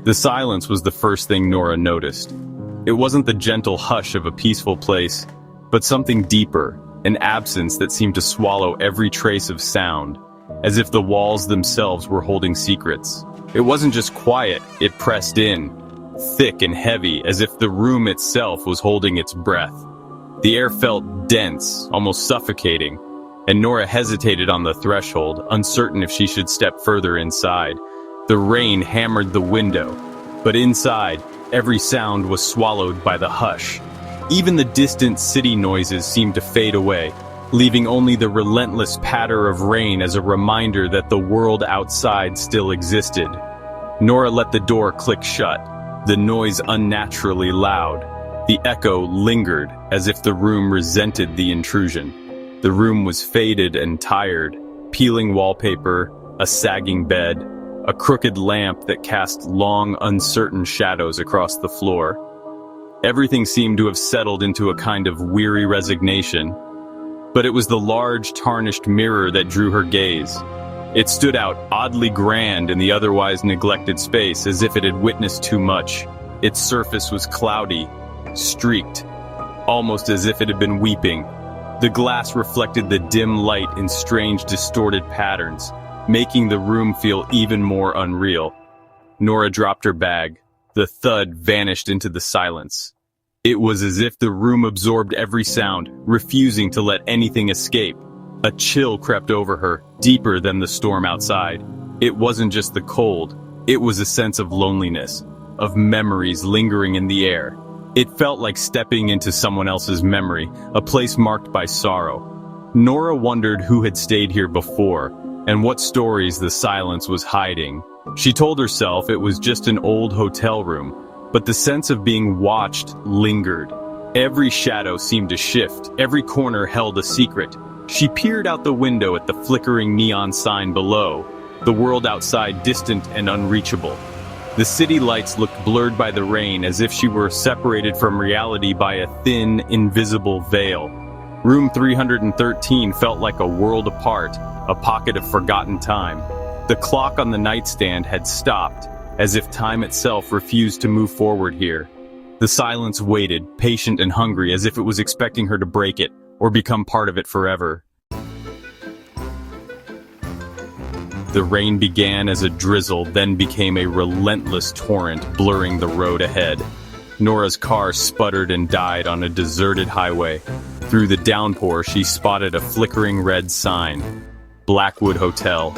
The silence was the first thing Nora noticed. It wasn't the gentle hush of a peaceful place, but something deeper, an absence that seemed to swallow every trace of sound, as if the walls themselves were holding secrets. It wasn't just quiet, it pressed in, thick and heavy, as if the room itself was holding its breath. The air felt dense, almost suffocating, and Nora hesitated on the threshold, uncertain if she should step further inside. The rain hammered the window, but inside, every sound was swallowed by the hush. Even the distant city noises seemed to fade away, leaving only the relentless patter of rain as a reminder that the world outside still existed. Nora let the door click shut, the noise unnaturally loud. The echo lingered, as if the room resented the intrusion. The room was faded and tired, peeling wallpaper, a sagging bed, a crooked lamp that cast long, uncertain shadows across the floor. Everything seemed to have settled into a kind of weary resignation. But it was the large, tarnished mirror that drew her gaze. It stood out oddly grand in the otherwise neglected space, as if it had witnessed too much. Its surface was cloudy, streaked, almost as if it had been weeping. The glass reflected the dim light in strange, distorted patterns, making the room feel even more unreal. Nora dropped her bag. The thud vanished into the silence. It was as if the room absorbed every sound, refusing to let anything escape. A chill crept over her, deeper than the storm outside. It wasn't just the cold, it was a sense of loneliness, of memories lingering in the air. It felt like stepping into someone else's memory, a place marked by sorrow. Nora wondered who had stayed here before, and what stories the silence was hiding. She told herself it was just an old hotel room, but the sense of being watched lingered. Every shadow seemed to shift, every corner held a secret. She peered out the window at the flickering neon sign below, the world outside distant and unreachable. The city lights looked blurred by the rain, as if she were separated from reality by a thin, invisible veil. Room 313 felt like a world apart, a pocket of forgotten time. The clock on the nightstand had stopped, as if time itself refused to move forward here. The silence waited, patient and hungry, as if it was expecting her to break it, or become part of it forever. The rain began as a drizzle, then became a relentless torrent, blurring the road ahead. Nora's car sputtered and died on a deserted highway. Through the downpour, she spotted a flickering red sign. Blackwood Hotel.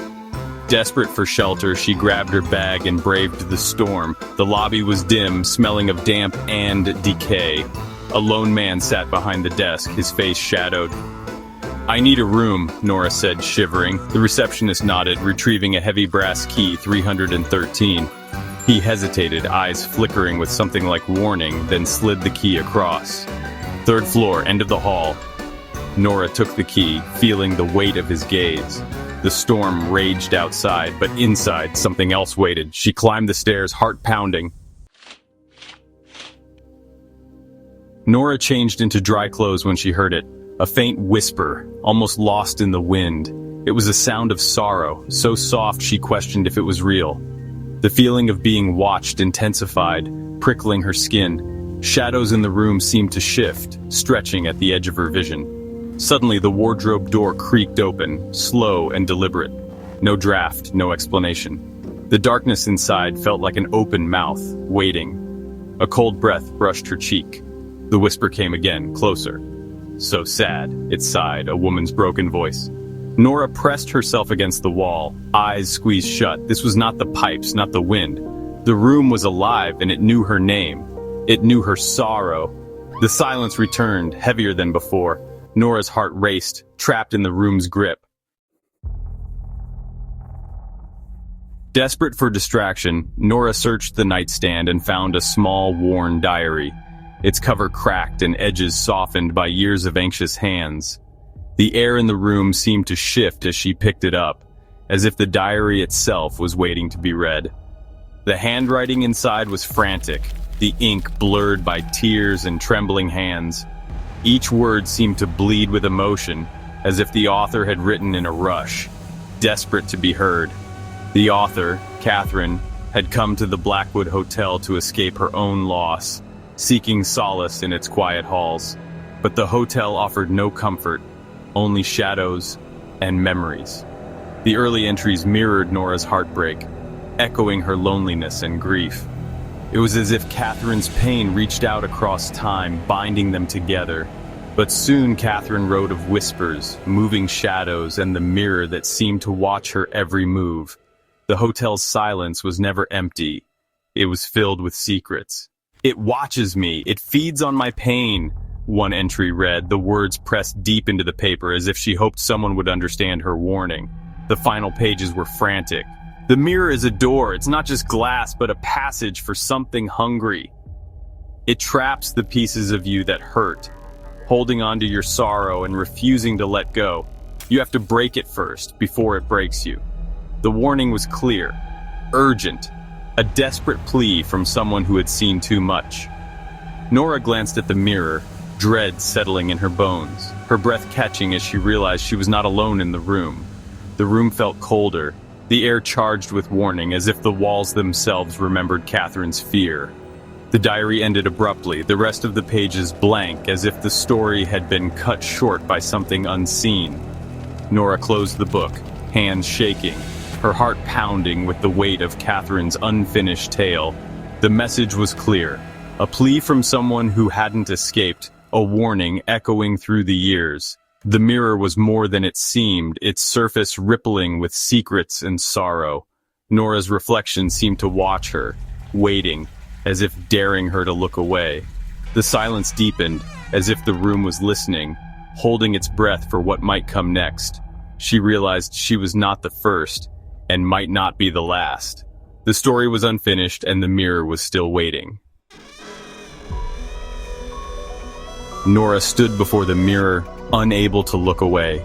Desperate for shelter, she grabbed her bag and braved the storm. The lobby was dim, smelling of damp and decay. A lone man sat behind the desk, his face shadowed. "I need a room," Nora said, shivering. The receptionist nodded, retrieving a heavy brass key, 313. He hesitated, eyes flickering with something like warning, then slid the key across. "Third floor, end of the hall." Nora took the key, feeling the weight of his gaze. The storm raged outside, but inside, something else waited. She climbed the stairs, heart pounding. Nora changed into dry clothes when she heard it. A faint whisper, almost lost in the wind. It was a sound of sorrow, so soft she questioned if it was real. The feeling of being watched intensified, prickling her skin. Shadows in the room seemed to shift, stretching at the edge of her vision. Suddenly, the wardrobe door creaked open, slow and deliberate. No draft, no explanation. The darkness inside felt like an open mouth, waiting. A cold breath brushed her cheek. The whisper came again, closer. "So sad," it sighed, a woman's broken voice. Nora pressed herself against the wall, eyes squeezed shut. This was not the pipes, not the wind. The room was alive, and it knew her name. It knew her sorrow. The silence returned, heavier than before. Nora's heart raced, trapped in the room's grip. Desperate for distraction, Nora searched the nightstand and found a small, worn diary. Its cover cracked and edges softened by years of anxious hands. The air in the room seemed to shift as she picked it up, as if the diary itself was waiting to be read. The handwriting inside was frantic, the ink blurred by tears and trembling hands. Each word seemed to bleed with emotion, as if the author had written in a rush, desperate to be heard. The author, Catherine, had come to the Blackwood Hotel to escape her own loss, seeking solace in its quiet halls. But the hotel offered no comfort, only shadows and memories. The early entries mirrored Nora's heartbreak, echoing her loneliness and grief. It was as if Catherine's pain reached out across time, binding them together. But soon Catherine wrote of whispers, moving shadows, and the mirror that seemed to watch her every move. The hotel's silence was never empty. It was filled with secrets. "It watches me. It feeds on my pain," one entry read, the words pressed deep into the paper as if she hoped someone would understand her warning. The final pages were frantic. "The mirror is a door. It's not just glass, but a passage for something hungry. It traps the pieces of you that hurt, holding on to your sorrow and refusing to let go. You have to break it first, before it breaks you." The warning was clear, urgent, a desperate plea from someone who had seen too much. Nora glanced at the mirror, dread settling in her bones, her breath catching as she realized she was not alone in the room. The room felt colder, the air charged with warning, as if the walls themselves remembered Catherine's fear. The diary ended abruptly, the rest of the pages blank, as if the story had been cut short by something unseen. Nora closed the book, hands shaking, her heart pounding with the weight of Catherine's unfinished tale. The message was clear, a plea from someone who hadn't escaped, a warning echoing through the years. The mirror was more than it seemed, its surface rippling with secrets and sorrow. Nora's reflection seemed to watch her, waiting, as if daring her to look away. The silence deepened, as if the room was listening, holding its breath for what might come next. She realized she was not the first, and might not be the last. The story was unfinished, and the mirror was still waiting. Nora stood before the mirror, unable to look away.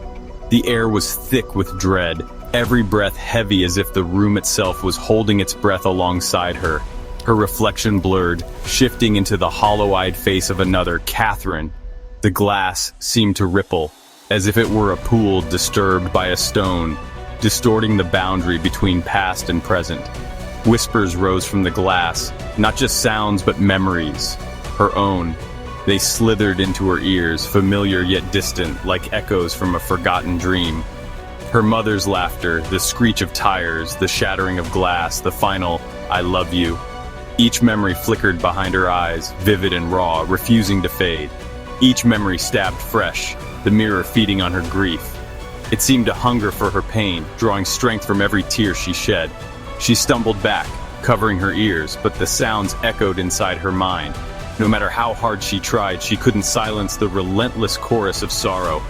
The air was thick with dread, every breath heavy as if the room itself was holding its breath alongside her. Her reflection blurred, shifting into the hollow-eyed face of another, Catherine. The glass seemed to ripple, as if it were a pool disturbed by a stone, distorting the boundary between past and present. Whispers rose from the glass, not just sounds but memories, her own. They slithered into her ears, familiar yet distant, like echoes from a forgotten dream. Her mother's laughter, the screech of tires, the shattering of glass, the final, "I love you." Each memory flickered behind her eyes, vivid and raw, refusing to fade. Each memory stabbed fresh, the mirror feeding on her grief. It seemed to hunger for her pain, drawing strength from every tear she shed. She stumbled back, covering her ears, but the sounds echoed inside her mind. No matter how hard she tried, she couldn't silence the relentless chorus of sorrow.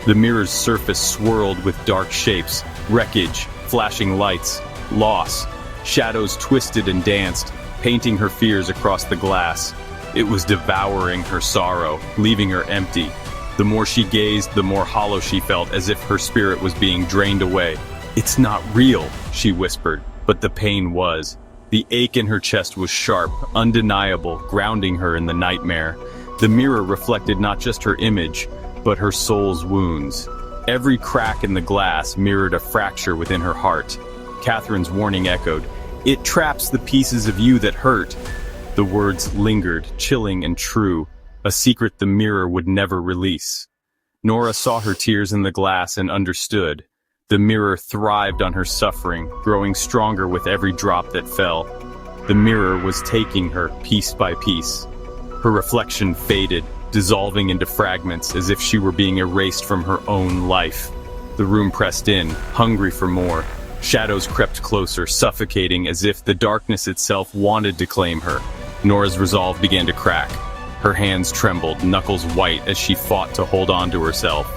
The mirror's surface swirled with dark shapes, wreckage, flashing lights, loss. Shadows twisted and danced, painting her fears across the glass. It was devouring her sorrow, leaving her empty. The more she gazed, the more hollow she felt, as if her spirit was being drained away. "It's not real," she whispered, but the pain was. The ache in her chest was sharp, undeniable, grounding her in the nightmare. The mirror reflected not just her image, but her soul's wounds. Every crack in the glass mirrored a fracture within her heart. Catherine's warning echoed, "It traps the pieces of you that hurt." The words lingered, chilling and true, a secret the mirror would never release. Nora saw her tears in the glass and understood. The mirror thrived on her suffering, growing stronger with every drop that fell. The mirror was taking her piece by piece. Her reflection faded, dissolving into fragments as if she were being erased from her own life. The room pressed in, hungry for more. Shadows crept closer, suffocating as if the darkness itself wanted to claim her. Nora's resolve began to crack. Her hands trembled, knuckles white, as she fought to hold on to herself.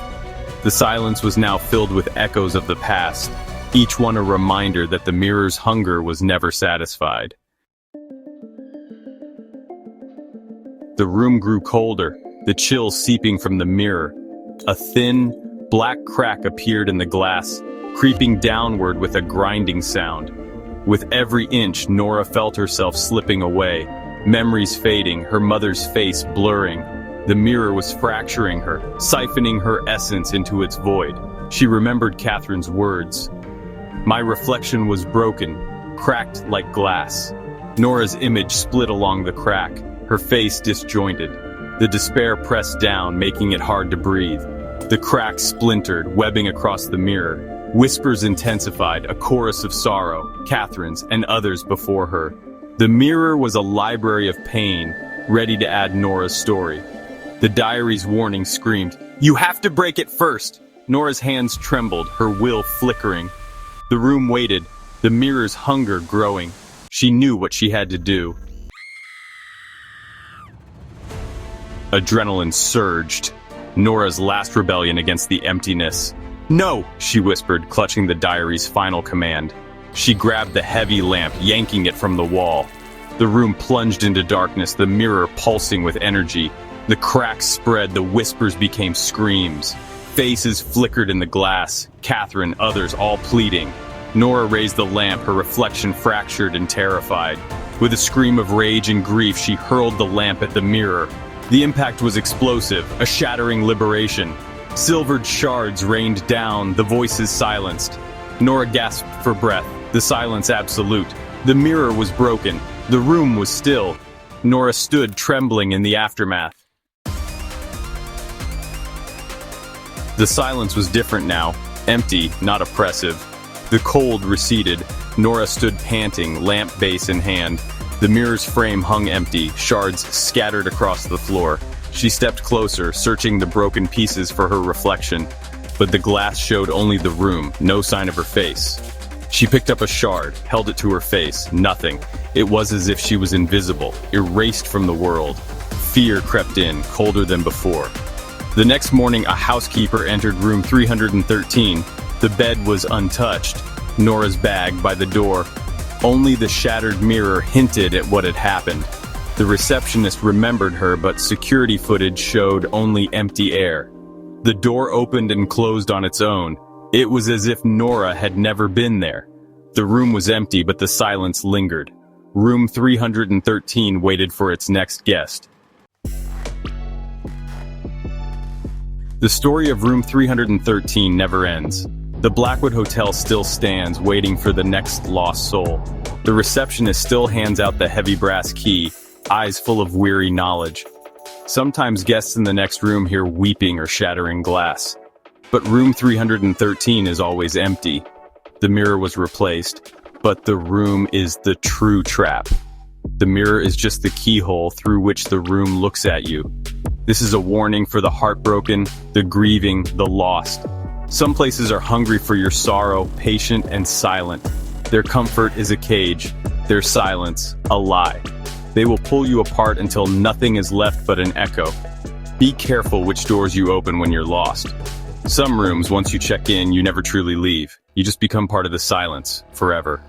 The silence was now filled with echoes of the past, each one a reminder that the mirror's hunger was never satisfied. The room grew colder, the chill seeping from the mirror. A thin, black crack appeared in the glass, creeping downward with a grinding sound. With every inch, Nora felt herself slipping away, memories fading, her mother's face blurring. The mirror was fracturing her, siphoning her essence into its void. She remembered Catherine's words. "My reflection was broken, cracked like glass. Nora's image split along the crack, her face disjointed. The despair pressed down, making it hard to breathe. The crack splintered, webbing across the mirror. Whispers intensified, a chorus of sorrow, Catherine's and others before her. The mirror was a library of pain, ready to add Nora's story. The diary's warning screamed, "You have to break it first!" Nora's hands trembled, her will flickering. The room waited, the mirror's hunger growing. She knew what she had to do. Adrenaline surged. Nora's last rebellion against the emptiness. "No!" she whispered, clutching the diary's final command. She grabbed the heavy lamp, yanking it from the wall. The room plunged into darkness, the mirror pulsing with energy. The cracks spread, the whispers became screams. Faces flickered in the glass, Catherine, others all pleading. Nora raised the lamp, her reflection fractured and terrified. With a scream of rage and grief, she hurled the lamp at the mirror. The impact was explosive, a shattering liberation. Silvered shards rained down, the voices silenced. Nora gasped for breath, the silence absolute. The mirror was broken, the room was still. Nora stood trembling in the aftermath. The silence was different now, empty, not oppressive. The cold receded. Nora stood panting, lamp base in hand. The mirror's frame hung empty, shards scattered across the floor. She stepped closer, searching the broken pieces for her reflection. But the glass showed only the room, no sign of her face. She picked up a shard, held it to her face. Nothing. It was as if she was invisible, erased from the world. Fear crept in, colder than before. The next morning, a housekeeper entered room 313. The bed was untouched. Nora's bag by the door. Only the shattered mirror hinted at what had happened. The receptionist remembered her, but security footage showed only empty air. The door opened and closed on its own. It was as if Nora had never been there. The room was empty, but the silence lingered. Room 313 waited for its next guest. The story of room 313 never ends. The Blackwood Hotel still stands, waiting for the next lost soul. The receptionist still hands out the heavy brass key, eyes full of weary knowledge. Sometimes guests in the next room hear weeping or shattering glass. But room 313 is always empty. The mirror was replaced, but the room is the true trap. The mirror is just the keyhole through which the room looks at you. This is a warning for the heartbroken, the grieving, the lost. Some places are hungry for your sorrow, patient and silent. Their comfort is a cage, their silence, a lie. They will pull you apart until nothing is left but an echo. Be careful which doors you open when you're lost. Some rooms, once you check in, you never truly leave. You just become part of the silence, forever.